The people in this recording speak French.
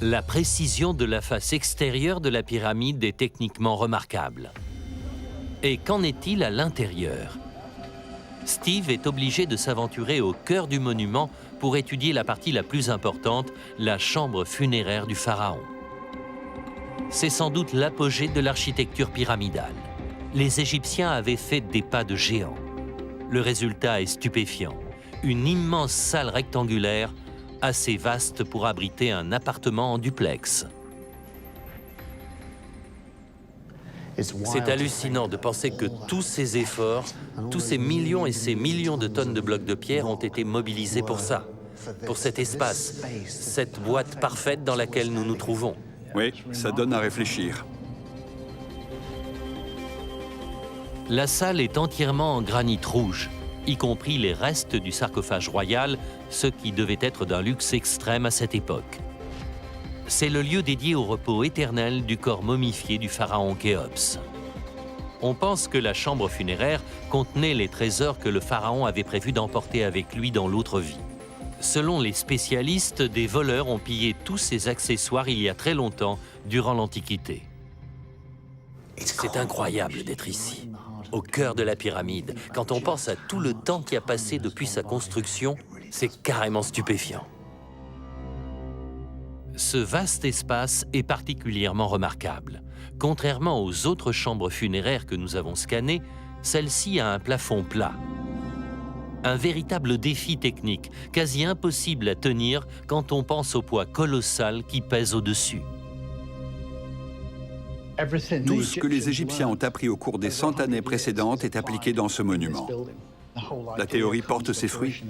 La précision de la face extérieure de la pyramide est techniquement remarquable. Et qu'en est-il à l'intérieur? Steve est obligé de s'aventurer au cœur du monument pour étudier la partie la plus importante, la chambre funéraire du pharaon. C'est sans doute l'apogée de l'architecture pyramidale. Les Égyptiens avaient fait des pas de géant. Le résultat est stupéfiant. Une immense salle rectangulaire, assez vaste pour abriter un appartement en duplex. C'est hallucinant de penser que tous ces efforts, tous ces millions et ces millions de tonnes de blocs de pierre ont été mobilisés pour ça, pour cet espace, cette boîte parfaite dans laquelle nous nous trouvons. Oui, ça donne à réfléchir. La salle est entièrement en granit rouge, y compris les restes du sarcophage royal, ce qui devait être d'un luxe extrême à cette époque. C'est le lieu dédié au repos éternel du corps momifié du pharaon Khéops. On pense que la chambre funéraire contenait les trésors que le pharaon avait prévu d'emporter avec lui dans l'autre vie. Selon les spécialistes, des voleurs ont pillé tous ces accessoires il y a très longtemps, durant l'Antiquité. C'est incroyable d'être ici, au cœur de la pyramide. Quand on pense à tout le temps qui a passé depuis sa construction, c'est carrément stupéfiant. Ce vaste espace est particulièrement remarquable. Contrairement aux autres chambres funéraires que nous avons scannées, celle-ci a un plafond plat. Un véritable défi technique, quasi impossible à tenir quand on pense au poids colossal qui pèse au-dessus. Tout ce que les Égyptiens ont appris au cours des 100 années précédentes est appliqué dans ce monument. La théorie porte ses fruits.